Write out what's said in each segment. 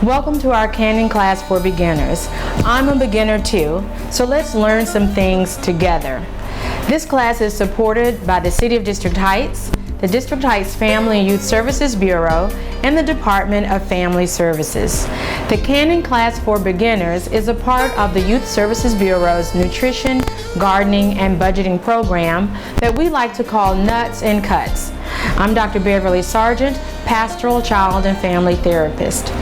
Welcome to our canning class for beginners. I'm a beginner too, so let's learn some things together. This class is supported by the City of District Heights, the District Heights Family and Youth Services Bureau, and the Department of Family Services. The Canning Class for Beginners is a part of the Youth Services Bureau's nutrition, gardening, and budgeting program that we like to call Nuts and Cuts. I'm Dr. Beverly Sargent, Pastoral Child and Family Therapist.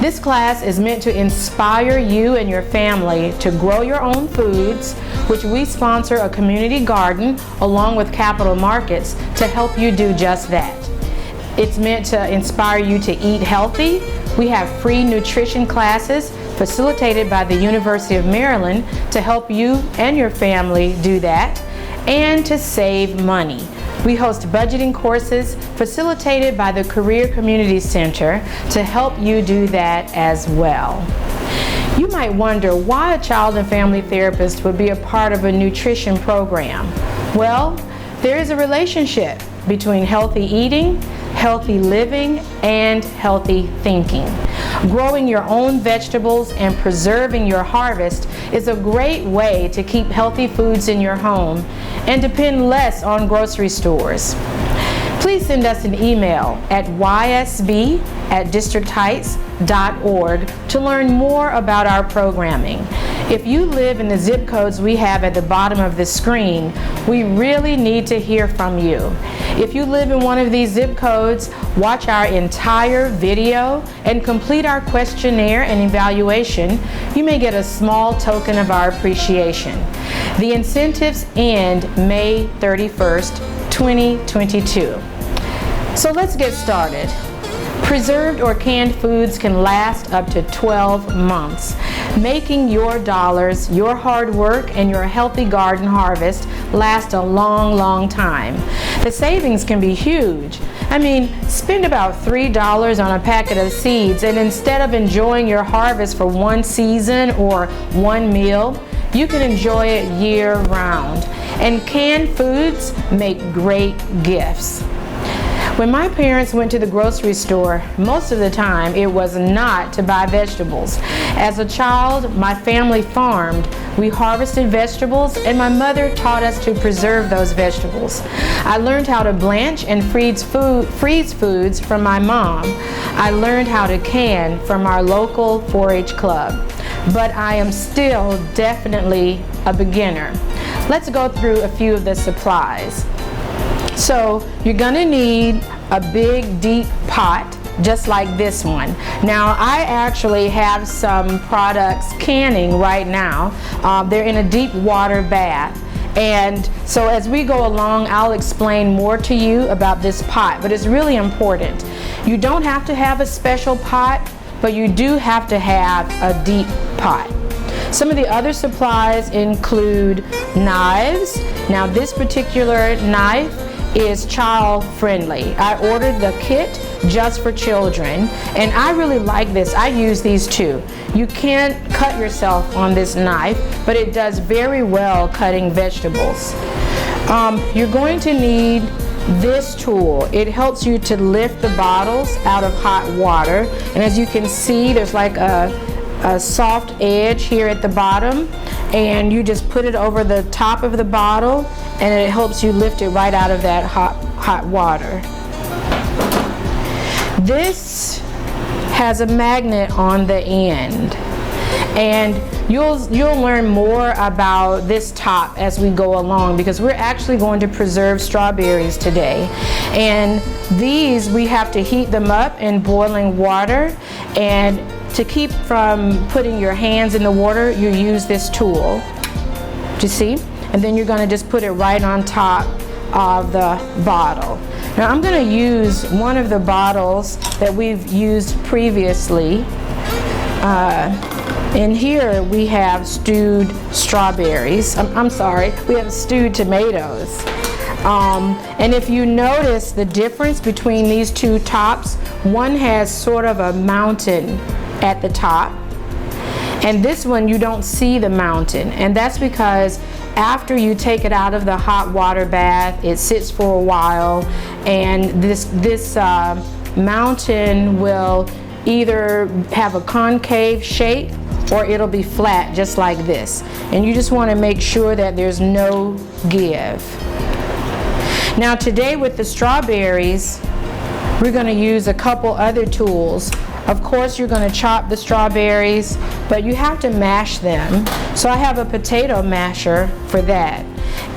This class is meant to inspire you and your family to grow your own foods, which we sponsor a community garden along with Capital Markets to help you do just that. It's meant to inspire you to eat healthy. We have free nutrition classes facilitated by the University of Maryland to help you and your family do that, and to save money. We host budgeting courses facilitated by the Career Community Center to help you do that as well. You might wonder why a child and family therapist would be a part of a nutrition program. Well, there is a relationship between healthy eating, healthy living, and healthy thinking. Growing your own vegetables and preserving your harvest is a great way to keep healthy foods in your home and depend less on grocery stores. Please send us an email at ysb@districtheights.org to learn more about our programming. If you live in the zip codes we have at the bottom of the screen, we really need to hear from you. If you live in one of these zip codes, watch our entire video and complete our questionnaire and evaluation. You may get a small token of our appreciation. The incentives end May 31st, 2022. So let's get started. Preserved or canned foods can last up to 12 months, making your dollars, your hard work, and your healthy garden harvest last a long, long time. The savings can be huge. I mean, spend about $3 on a packet of seeds, and instead of enjoying your harvest for one season or one meal, you can enjoy it year-round. And canned foods make great gifts. When my parents went to the grocery store, most of the time it was not to buy vegetables. As a child, my family farmed. We harvested vegetables, and my mother taught us to preserve those vegetables. I learned how to blanch and freeze foods from my mom. I learned how to can from our local 4-H club. But I am still definitely a beginner. Let's go through a few of the supplies. So you're gonna need a big deep pot just like this one. Now I actually have some products canning right now. They're in a deep water bath. And so as we go along, I'll explain more to you about this pot, but it's really important. You don't have to have a special pot, but you do have to have a deep pot. Some of the other supplies include knives. Now this particular knife is child friendly. I ordered the kit just for children, and I really like this. I use these too. You can't cut yourself on this knife, but it does very well cutting vegetables. You're going to need this tool. It helps you to lift the bottles out of hot water, and as you can see, there's like a soft edge here at the bottom, and you just put it over the top of the bottle, and it helps you lift it right out of that hot water. This has a magnet on the end, and you'll learn more about this top as we go along, because we're actually going to preserve strawberries today. And these, we have to heat them up in boiling water, and to keep from putting your hands in the water, you use this tool. Do you see? And then you're going to just put it right on top of the bottle. Now I'm going to use one of the bottles that we've used previously. In here we have stewed strawberries. I'm sorry, we have stewed tomatoes. And if you notice the difference between these two tops, one has sort of a mountain at the top, and this one you don't see the mountain, and that's because after you take it out of the hot water bath, it sits for a while, and this mountain will either have a concave shape or it'll be flat just like this. And you just want to make sure that there's no give. Now today with the strawberries, we're going to use a couple other tools. Of course you're going to chop the strawberries, but you have to mash them. So I have a potato masher for that.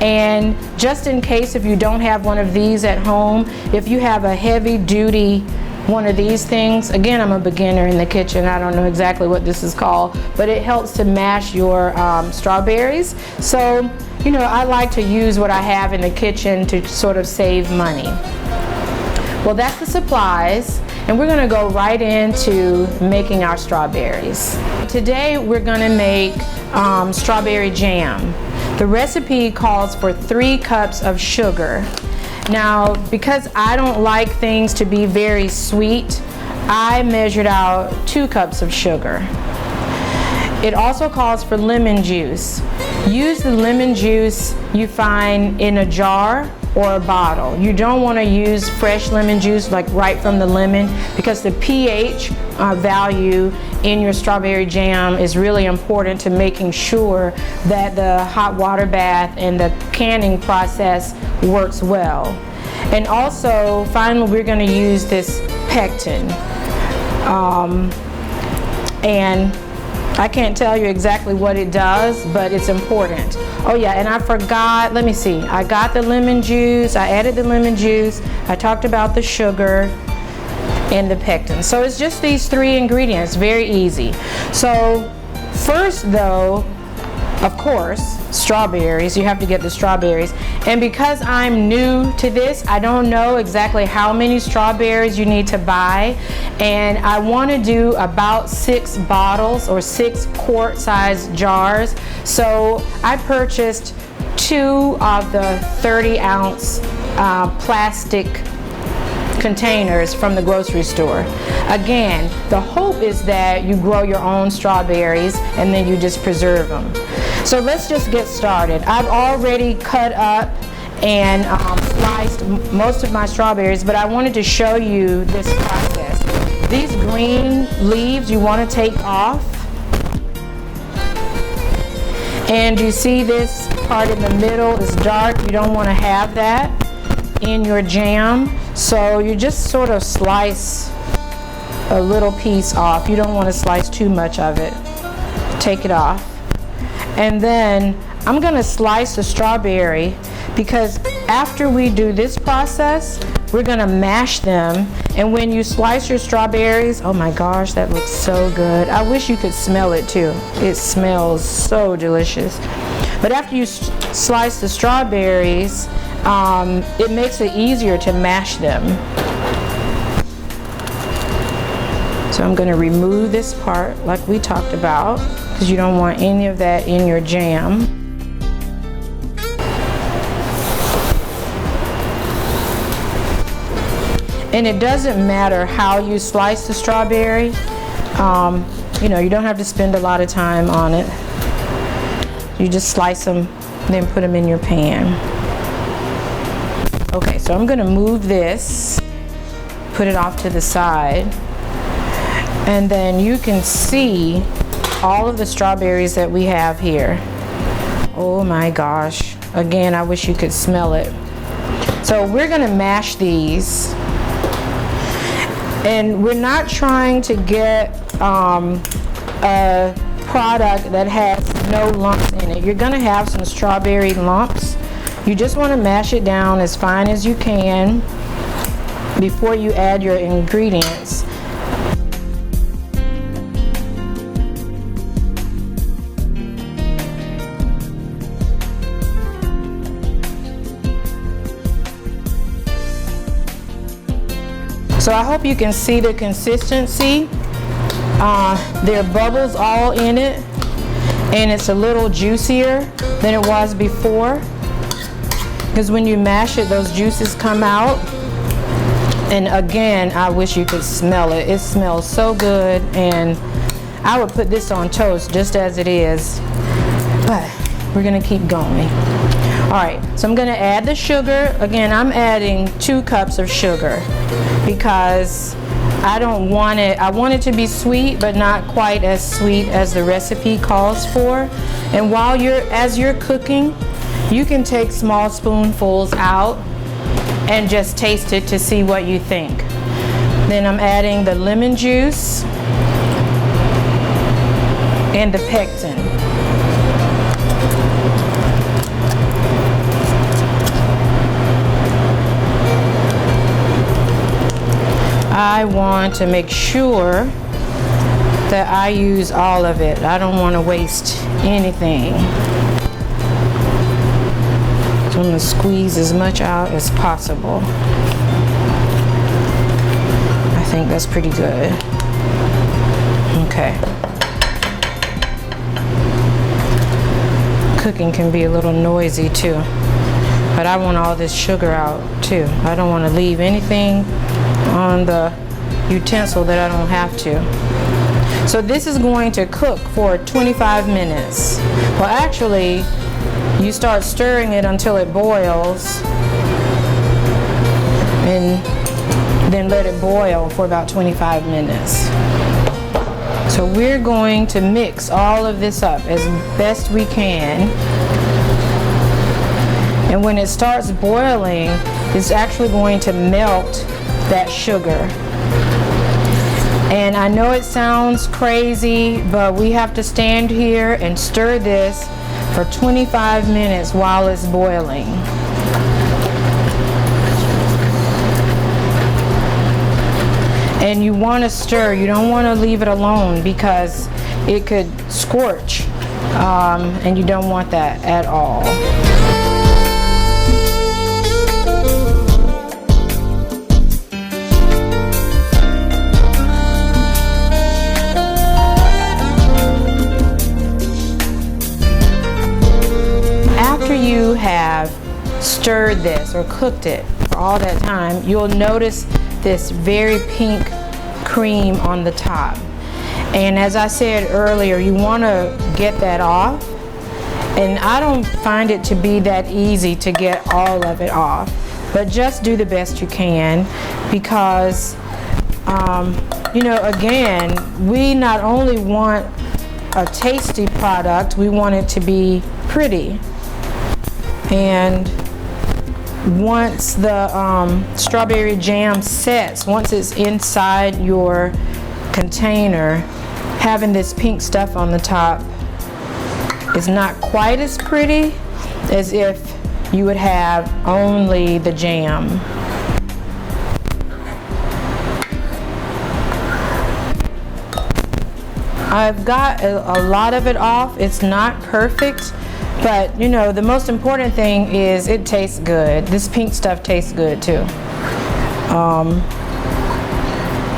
And just in case if you don't have one of these at home, if you have a heavy duty one of these things, again, I'm a beginner in the kitchen, I don't know exactly what this is called, but it helps to mash your strawberries. So, you know, I like to use what I have in the kitchen to sort of save money. Well, that's the supplies, and we're gonna go right into making our strawberries. Today, we're gonna make strawberry jam. The recipe calls for 3 cups of sugar. Now, because I don't like things to be very sweet, I measured out 2 cups of sugar. It also calls for lemon juice. Use the lemon juice you find in a jar or a bottle. You don't want to use fresh lemon juice like right from the lemon, because the pH value in your strawberry jam is really important to making sure that the hot water bath and the canning process works well. And also, finally, we're going to use this pectin. And I can't tell you exactly what it does, but it's important. Oh yeah, and I forgot, let me see. I got the lemon juice, I added the lemon juice, I talked about the sugar and the pectin. So it's just these 3 ingredients, very easy. So first though, of course, strawberries, you have to get the strawberries. And because I'm new to this, I don't know exactly how many strawberries you need to buy. And I want to do about 6 bottles or 6 quart size jars. So I purchased 2 of the 30-ounce plastic containers from the grocery store. Again, the hope is that you grow your own strawberries and then you just preserve them. So let's just get started. I've already cut up and sliced most of my strawberries, but I wanted to show you this process. These green leaves you want to take off. And you see this part in the middle is dark. You don't want to have that in your jam. So you just sort of slice a little piece off. You don't want to slice too much of it. Take it off. And then I'm going to slice the strawberry, because after we do this process, we're going to mash them. And when you slice your strawberries, oh my gosh, that looks so good. I wish you could smell it too. It smells so delicious. But after you slice the strawberries, it makes it easier to mash them. So I'm going to remove this part like we talked about, because you don't want any of that in your jam. And it doesn't matter how you slice the strawberry. You know, you don't have to spend a lot of time on it. You just slice them, then put them in your pan. Okay, so I'm going to move this, put it off to the side, and then you can see all of the strawberries that we have here. Oh my gosh. Again, I wish you could smell it. So we're going to mash these. And we're not trying to get a product that has no lumps in it. You're going to have some strawberry lumps. You just want to mash it down as fine as you can before you add your ingredients. So I hope you can see the consistency. There are bubbles all in it, and it's a little juicier than it was before, because when you mash it, those juices come out. And again, I wish you could smell it. It smells so good, and I would put this on toast just as it is, but we're gonna keep going. All right, so I'm gonna add the sugar. Again, I'm adding 2 cups of sugar because I don't want it, I want it to be sweet, but not quite as sweet as the recipe calls for. And as you're cooking, you can take small spoonfuls out and just taste it to see what you think. Then I'm adding the lemon juice and the pectin. I want to make sure that I use all of it. I don't want to waste anything. So I'm going to squeeze as much out as possible. I think that's pretty good. Okay. Cooking can be a little noisy too, but I want all this sugar out too. I don't want to leave anything on the utensil that I don't have to. So this is going to cook for 25 minutes. Well, actually, you start stirring it until it boils, and then let it boil for about 25 minutes. So we're going to mix all of this up as best we can. And when it starts boiling, it's actually going to melt that sugar. And I know it sounds crazy, but we have to stand here and stir this for 25 minutes while it's boiling. And you want to stir, you don't want to leave it alone because it could scorch, and you don't want that at all. After you have stirred this or cooked it for all that time, you'll notice this very pink cream on the top. And as I said earlier, you want to get that off. And I don't find it to be that easy to get all of it off, but just do the best you can, because you know, again, we not only want a tasty product, we want it to be pretty. And once the strawberry jam sets, once it's inside your container, having this pink stuff on the top is not quite as pretty as if you would have only the jam. I've got a lot of it off. It's not perfect, but you know, the most important thing is it tastes good. This pink stuff tastes good too.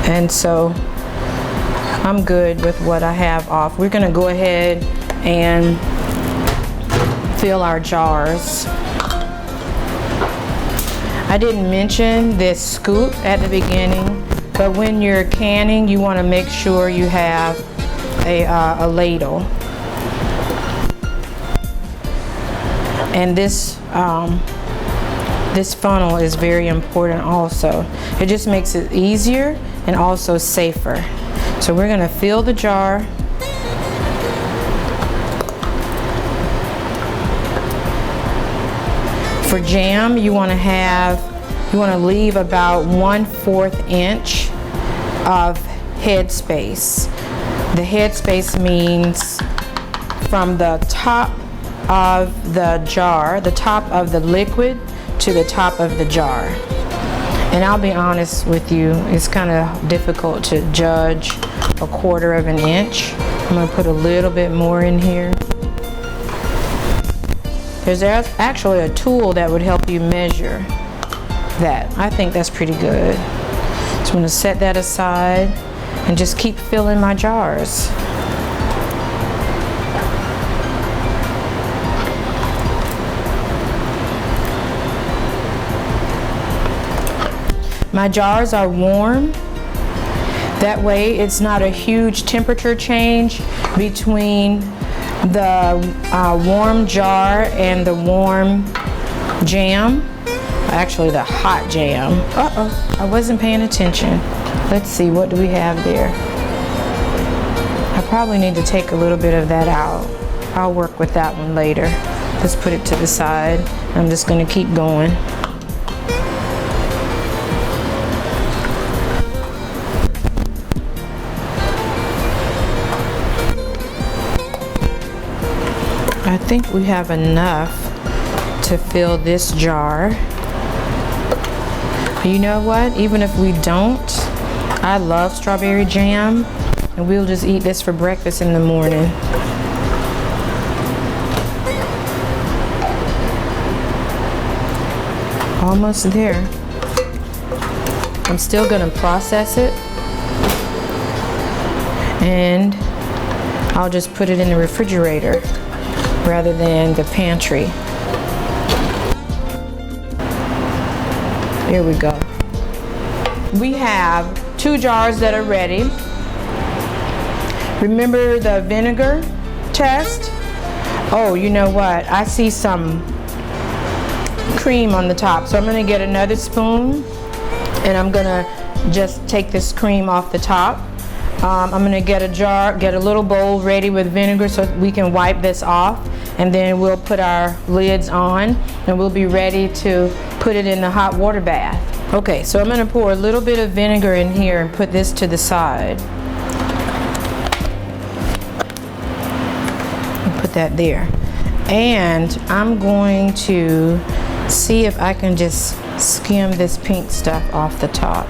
And so I'm good with what I have off. We're gonna go ahead and fill our jars. I didn't mention this scoop at the beginning, but when you're canning, you want to make sure you have a ladle. And this funnel is very important also. It just makes it easier and also safer. So we're going to fill the jar. For jam, you want to leave about 1/4 inch of headspace. The headspace means from the top of the jar, the top of the liquid, to the top of the jar. And I'll be honest with you, it's kind of difficult to judge 1/4 of an inch. I'm going to put a little bit more in here. There's actually a tool that would help you measure that. I think that's pretty good. So I'm going to set that aside and just keep filling my jars. My jars are warm. That way it's not a huge temperature change between the warm jar and the warm jam. Actually the hot jam. Uh-oh, I wasn't paying attention. Let's see, what do we have there? I probably need to take a little bit of that out. I'll work with that one later. Let's put it to the side. I'm just going to keep going. I think we have enough to fill this jar. You know what? Even if we don't, I love strawberry jam, and we'll just eat this for breakfast in the morning. Almost there. I'm still gonna process it, and I'll just put it in the refrigerator rather than the pantry. Here we go. We have 2 jars that are ready. Remember the vinegar test? Oh, you know what? I see some cream on the top, so I'm gonna get another spoon and I'm gonna just take this cream off the top. I'm gonna get a jar, get a little bowl ready with vinegar so we can wipe this off, and then we'll put our lids on and we'll be ready to put it in the hot water bath. Okay, so I'm gonna pour a little bit of vinegar in here and put this to the side. Put that there. And I'm going to see if I can just skim this pink stuff off the top.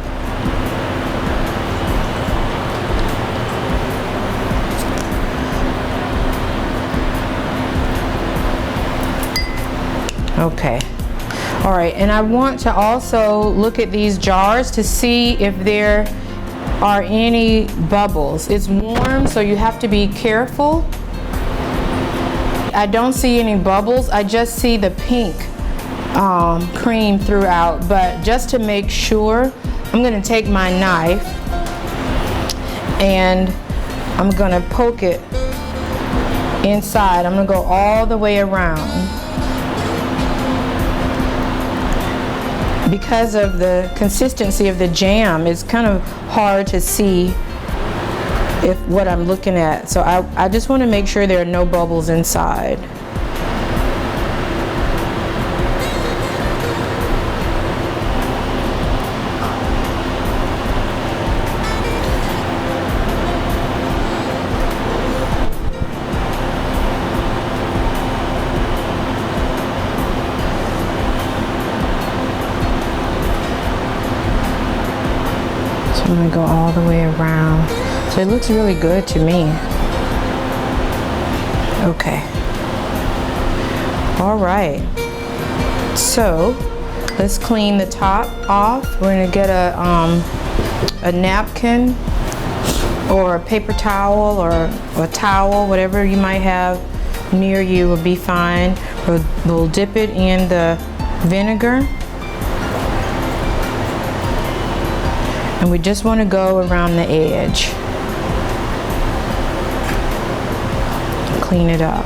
Okay. All right, and I want to also look at these jars to see if there are any bubbles. It's warm, so you have to be careful. I don't see any bubbles. I just see the pink cream throughout, but just to make sure, I'm gonna take my knife and I'm gonna poke it inside. I'm gonna go all the way around. Because of the consistency of the jam, it's kind of hard to see if what I'm looking at. So I just want to make sure there are no bubbles inside. I'm gonna go all the way around. So it looks really good to me. Okay. All right. So let's clean the top off. We're gonna get a napkin or a paper towel or a towel, whatever you might have near you will be fine. We'll dip it in the vinegar. And we just want to go around the edge. Clean it up.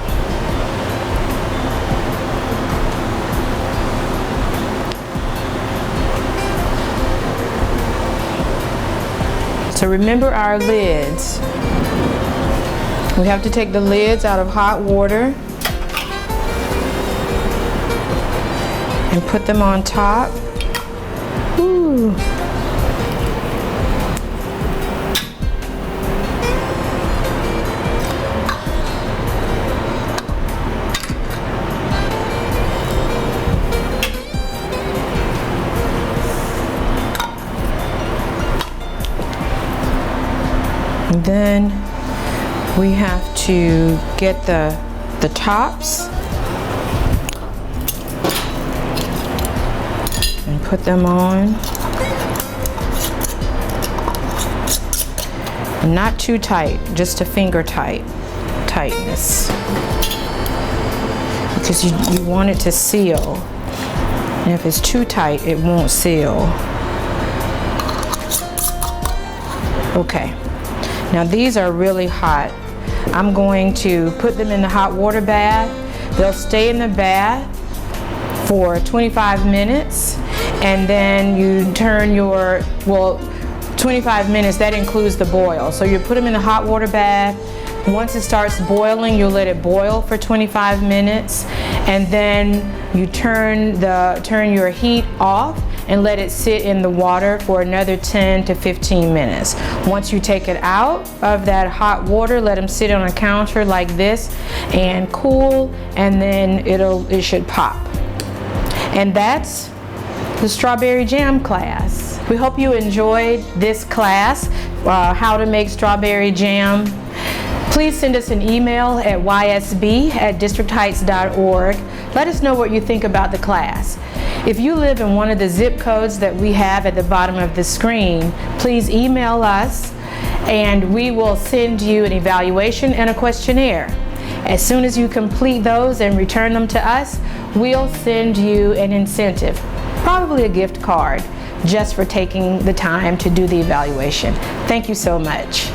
So remember our lids. We have to take the lids out of hot water and put them on top. Ooh. And then we have to get the tops and put them on. And not too tight, just a finger tightness. Because you want it to seal. And if it's too tight, it won't seal. Okay. Now these are really hot. I'm going to put them in the hot water bath. They'll stay in the bath for 25 minutes, and then you turn your, well, 25 minutes, that includes the boil. So you put them in the hot water bath. Once it starts boiling, you'll let it boil for 25 minutes, and then you turn your heat off and let it sit in the water for another 10 to 15 minutes. Once you take it out of that hot water, let them sit on a counter like this and cool, and then it should pop. And that's the strawberry jam class. We hope you enjoyed this class, how to make strawberry jam. Please send us an email at ysb@districtheights.org. Let us know what you think about the class. If you live in one of the zip codes that we have at the bottom of the screen, please email us and we will send you an evaluation and a questionnaire. As soon as you complete those and return them to us, we'll send you an incentive, probably a gift card, just for taking the time to do the evaluation. Thank you so much.